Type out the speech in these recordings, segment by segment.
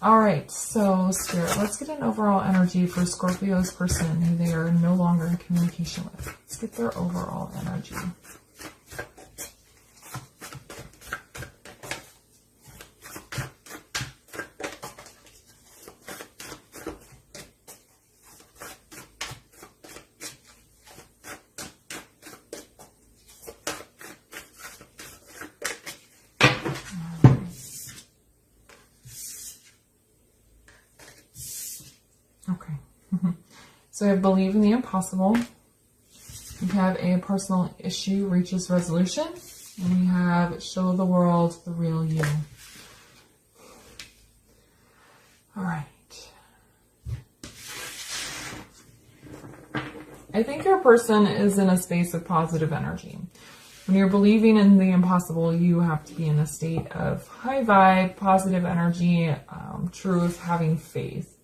All right, so Spirit, let's get an overall energy for Scorpio's person who they are no longer in communication with. Let's get their overall energy. Okay. So I believe in the impossible. We have a personal issue reaches resolution. And we have show the world the real you. All right. I think your person is in a space of positive energy. When you're believing in the impossible, you have to be in a state of high vibe, positive energy, truth, having faith.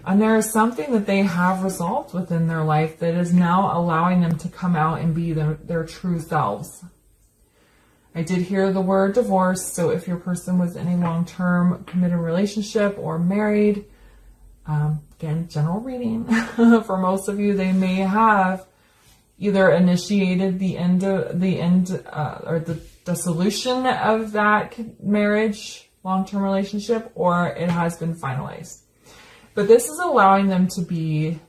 And there is something that they have resolved within their life that is now allowing them to come out and be their true selves. I did hear the word divorce, so if your person was in a long-term committed relationship or married, again, general reading, for most of you, they may have either initiated the dissolution of that marriage, long-term relationship, or it has been finalized. But this is allowing them to be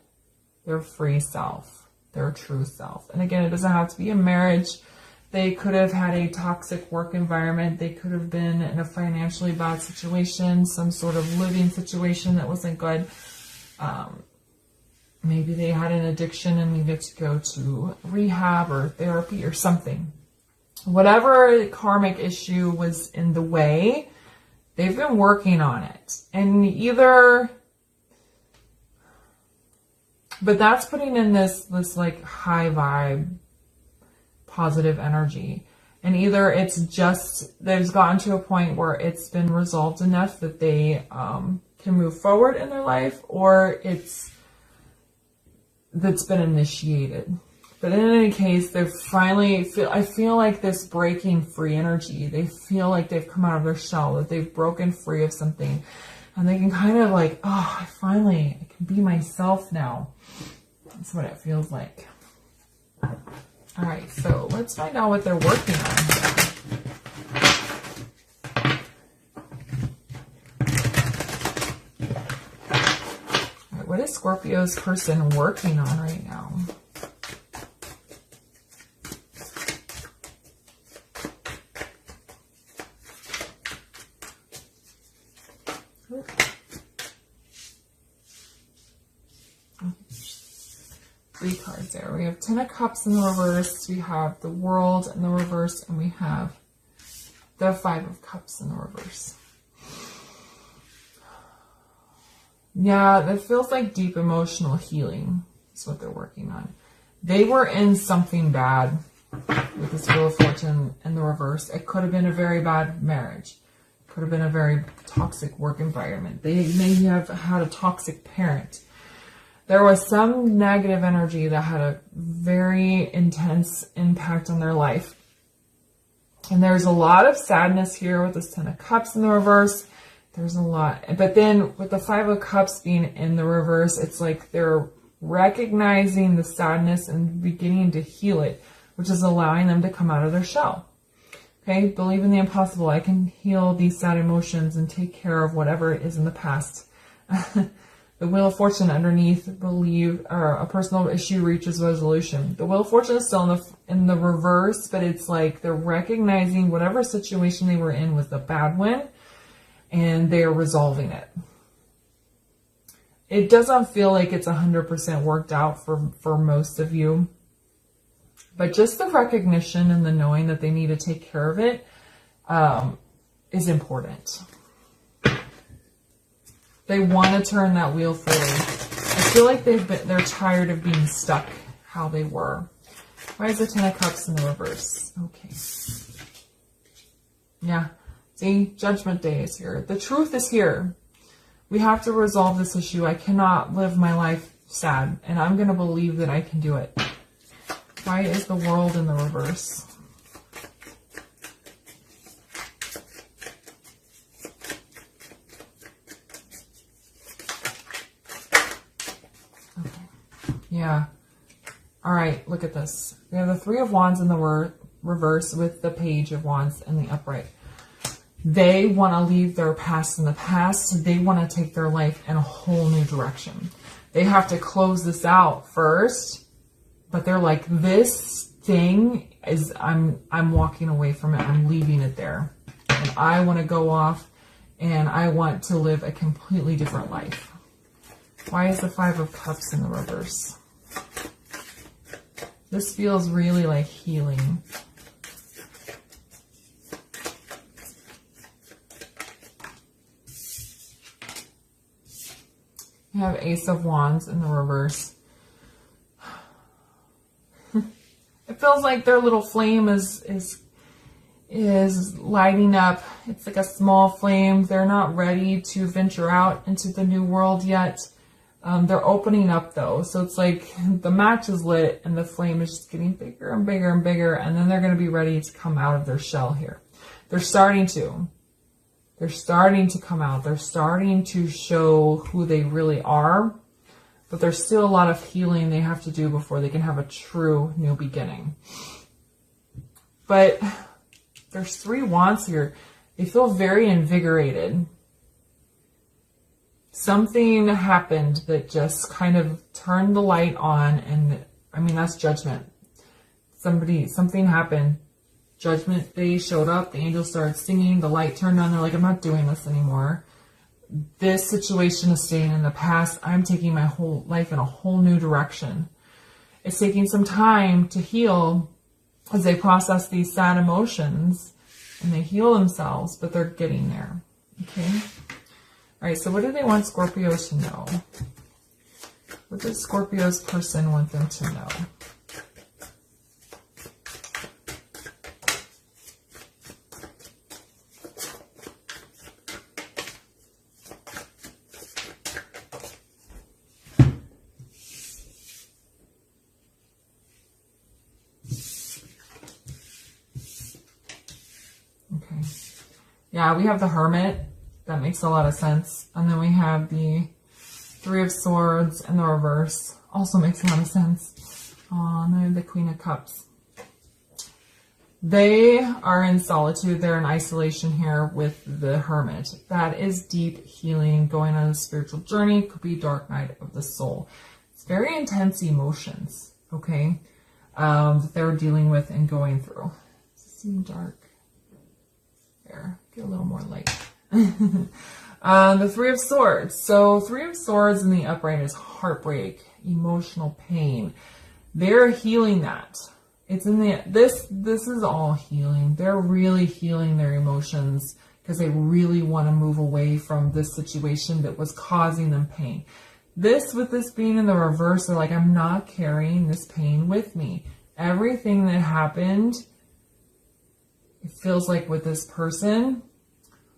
their free self, their true self. And again, it doesn't have to be a marriage. They could have had a toxic work environment. They could have been in a financially bad situation, some sort of living situation that wasn't good. Maybe they had an addiction and needed to go to rehab or therapy or something. Whatever karmic issue was in the way, they've been working on it. And but that's putting in this like high vibe, positive energy. And either it's just, they've gotten to a point where it's been resolved enough that they can move forward in their life, or that's been initiated. But in any case, they're finally, I feel like this breaking free energy. They feel like they've come out of their shell, that they've broken free of something. And they can kind of like, oh, I can be myself now. That's what it feels like. All right, so let's find out what they're working on. All right, what is Scorpio's person working on right now? Three cards there. We have Ten of Cups in the reverse, we have the World in the reverse, and we have the Five of Cups in the reverse. Yeah, that feels like deep emotional healing is what they're working on. They were in something bad with this Wheel of Fortune in the reverse. It could have been a very bad marriage. Could have been a very toxic work environment. They may have had a toxic parent. There was some negative energy that had a very intense impact on their life. And there's a lot of sadness here with this Ten of Cups in the reverse. There's a lot. But then with the Five of Cups being in the reverse, it's like they're recognizing the sadness and beginning to heal it, which is allowing them to come out of their shell. Okay, believe in the impossible. I can heal these sad emotions and take care of whatever it is in the past. The Wheel of Fortune underneath, a personal issue reaches resolution. The Wheel of Fortune is still in the reverse, but it's like they're recognizing whatever situation they were in was a bad one, and they're resolving it. It doesn't feel like it's 100% worked out for most of you, but just the recognition and the knowing that they need to take care of it is important. They want to turn that wheel forward. I feel like they're tired of being stuck how they were. Why is the Ten of Cups in the reverse? Okay. Yeah. See, Judgment Day is here. The truth is here. We have to resolve this issue. I cannot live my life sad, and I'm going to believe that I can do it. Why is the World in the reverse? Yeah. All right, look at this. We have the Three of Wands in the reverse with the Page of Wands in the upright. They want to leave their past in the past. They want to take their life in a whole new direction. They have to close this out first, but they're like, this thing is, I'm walking away from it. I'm leaving it there. And I want to go off and I want to live a completely different life. Why is the Five of Cups in the reverse? This feels really like healing. You have Ace of Wands in the reverse. It feels like their little flame is lighting up. It's like a small flame. They're not ready to venture out into the new world yet. They're opening up though. So it's like the match is lit and the flame is just getting bigger and bigger and bigger. And then they're going to be ready to come out of their shell here. They're starting to come out. They're starting to show who they really are. But there's still a lot of healing they have to do before they can have a true new beginning. But there's 3 wands here. They feel very invigorated. Something happened that just kind of turned the light on, and I mean, that's judgment. Something happened. Judgment Day showed up, the angels started singing, the light turned on, they're like, I'm not doing this anymore. This situation is staying in the past. I'm taking my whole life in a whole new direction. It's taking some time to heal as they process these sad emotions and they heal themselves, but they're getting there. Okay? All right, so what do they want Scorpios to know? What does Scorpio's person want them to know? Okay. Yeah, we have the Hermit. That makes a lot of sense. And then we have the Three of Swords in the reverse. Also makes a lot of sense. And then the Queen of Cups. They are in solitude. They're in isolation here with the Hermit. That is deep healing, going on a spiritual journey. Could be dark night of the soul. It's very intense emotions, okay, that they're dealing with and going through. Does it seem dark? There, get a little more light. The Three of Swords. So Three of Swords in the upright is heartbreak, emotional pain. They're healing that. It's in the, this is all healing. They're really healing their emotions because they really want to move away from this situation that was causing them pain. With this being in the reverse, they're like, I'm not carrying this pain with me. Everything that happened, it feels like with this person,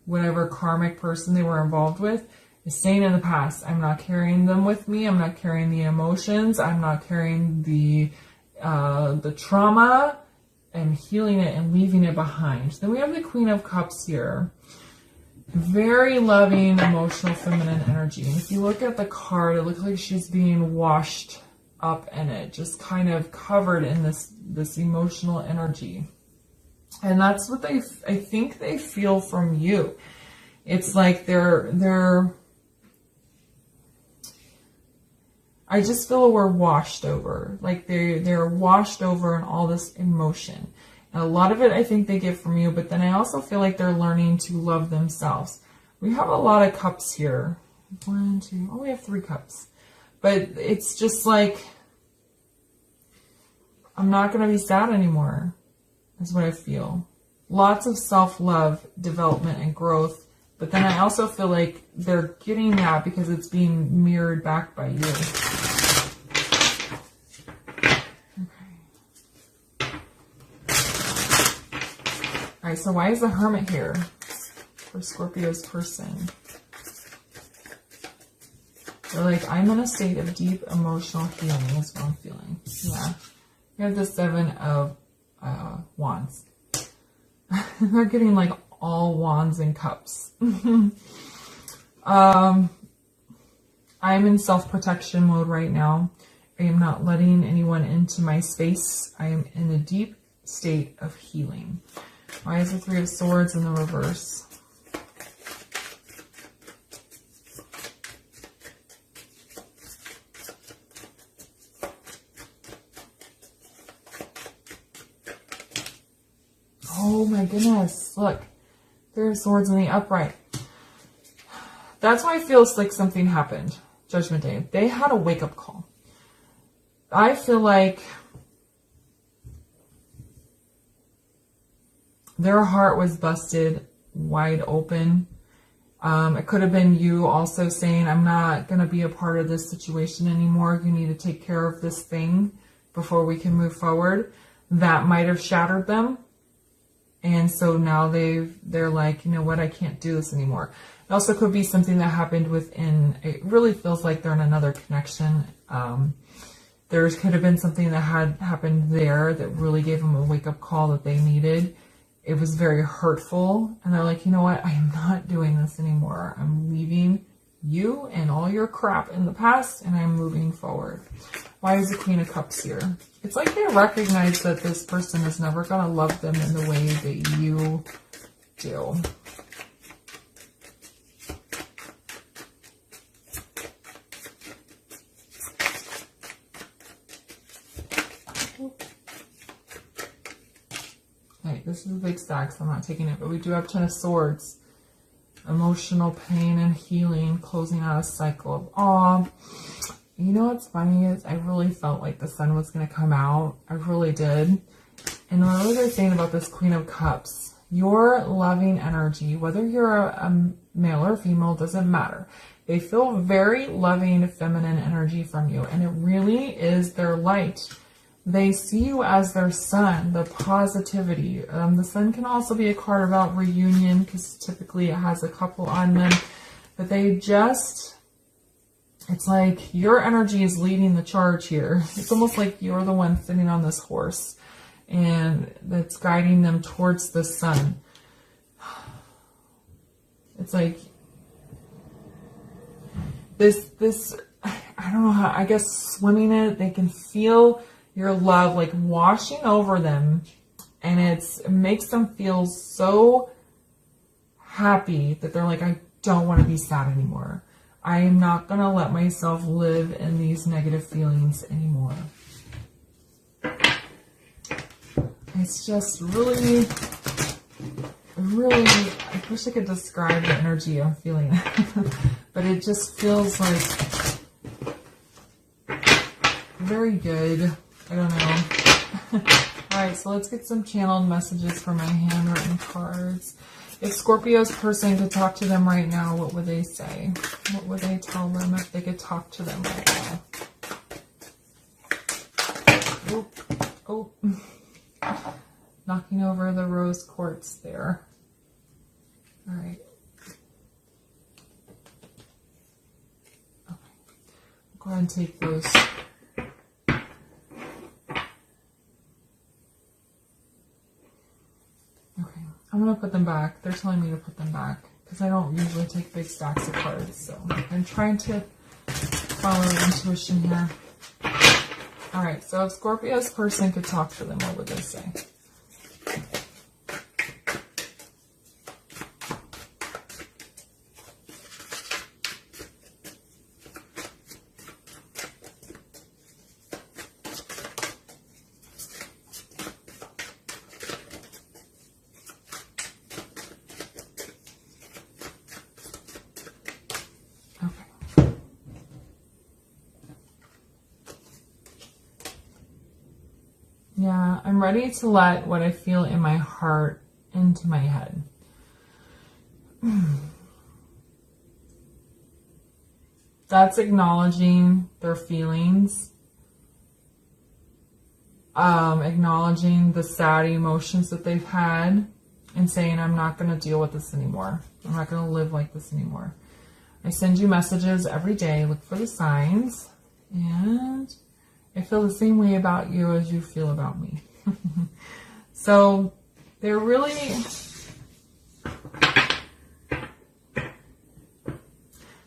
whatever karmic person they were involved with, is staying in the past. I'm not carrying them with me. I'm not carrying the emotions. I'm not carrying the trauma. I'm healing it and leaving it behind. Then we have the Queen of Cups here. Very loving, emotional, feminine energy. And if you look at the card, it looks like she's being washed up in it, just kind of covered in this emotional energy. And that's what I think they feel from you. It's like they're I just feel we're washed over. Like they're washed over in all this emotion. And a lot of it I think they get from you, but then I also feel like they're learning to love themselves. We have a lot of cups here. 1, 2, oh, we have 3 cups. But it's just like, I'm not going to be sad anymore. That's what I feel. Lots of self-love, development, and growth. But then I also feel like they're getting that because it's being mirrored back by you. Okay. Alright, so why is the Hermit here for Scorpio's person? They're like, I'm in a state of deep emotional healing. That's what I'm feeling. Yeah. We have the 7 of Wands. They're getting like all wands and cups. I'm in self-protection mode right now. I am not letting anyone into my space. I am in a deep state of healing. Why is the Three of Swords in the reverse? Oh my goodness, look. Three of Swords in the upright. That's why it feels like something happened. Judgment Day. They had a wake-up call. I feel like their heart was busted wide open. It could have been you also saying, I'm not going to be a part of this situation anymore. You need to take care of this thing before we can move forward. That might have shattered them. And so now they're like, you know what, I can't do this anymore. It also could be something that happened within, it really feels like they're in another connection. There could have been something that had happened there that really gave them a wake-up call that they needed. It was very hurtful. And they're like, you know what, I am not doing this anymore. I'm leaving you and all your crap in the past, and I'm moving forward. Why is the Queen of Cups here? It's like they recognize that this person is never going to love them in the way that you do. Right, this is a big stack, so I'm not taking it, but we do have Ten of Swords. Emotional pain and healing, closing out a cycle of awe. You know what's funny is I really felt like the sun was going to come out. I really did. And what was I saying about this Queen of Cups? Your loving energy, whether you're a male or female, doesn't matter. They feel very loving, feminine energy from you. And it really is their light. They see you as their sun, the positivity. The sun can also be a card about reunion because typically it has a couple on them. But they just, it's like your energy is leading the charge here. It's almost like you're the one sitting on this horse and that's guiding them towards the sun. It's like this, I don't know how, I guess swimming it, they can feel your love like washing over them, and it makes them feel so happy that they're like, I don't want to be sad anymore. I am not going to let myself live in these negative feelings anymore. It's just really, I wish I could describe the energy I'm feeling, but it just feels like very good. I don't know. Alright, so let's get some channeled messages for my handwritten cards. If Scorpio's person could talk to them right now, what would they say? What would they tell them if they could talk to them right now? Oh. Knocking over the rose quartz there. Alright. Okay. Go ahead and take those. I'm going to put them back. They're telling me to put them back because I don't usually take big stacks of cards. So I'm trying to follow intuition here. All right. So if Scorpio's person could talk to them, what would they say? Yeah, I'm ready to let what I feel in my heart into my head. That's acknowledging their feelings, acknowledging the sad emotions that they've had, and saying, I'm not going to deal with this anymore. I'm not going to live like this anymore. I send you messages every day. Look for the signs. And I feel the same way about you as you feel about me. So they're really,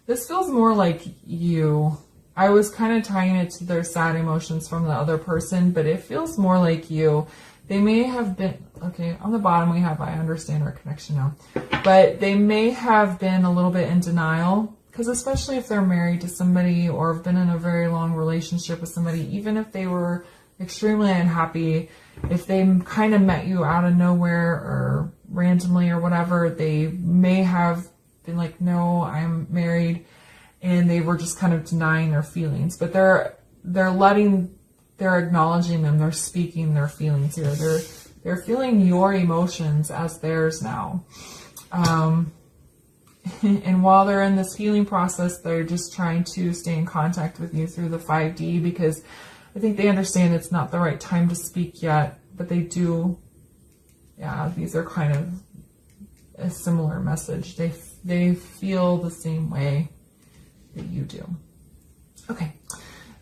this feels more like you. I was kind of tying it to their sad emotions from the other person, but it feels more like you. They may have been, okay, on the bottom we have, I understand our connection now, but they may have been a little bit in denial, because especially if they're married to somebody or have been in a very long relationship with somebody, even if they were extremely unhappy, if they kind of met you out of nowhere or randomly or whatever, they may have been like, no, I'm married, and they were just kind of denying their feelings. But they're acknowledging them, they're speaking their feelings here. They're feeling your emotions as theirs now. And while they're in this healing process, they're just trying to stay in contact with you through the 5D, because I think they understand it's not the right time to speak yet, but they do. Yeah, these are kind of a similar message. They feel the same way that you do. Okay.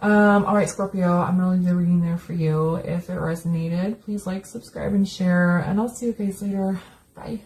All right, Scorpio, I'm going to leave the reading there for you. If it resonated, please like, subscribe, and share, and I'll see you guys later. Bye.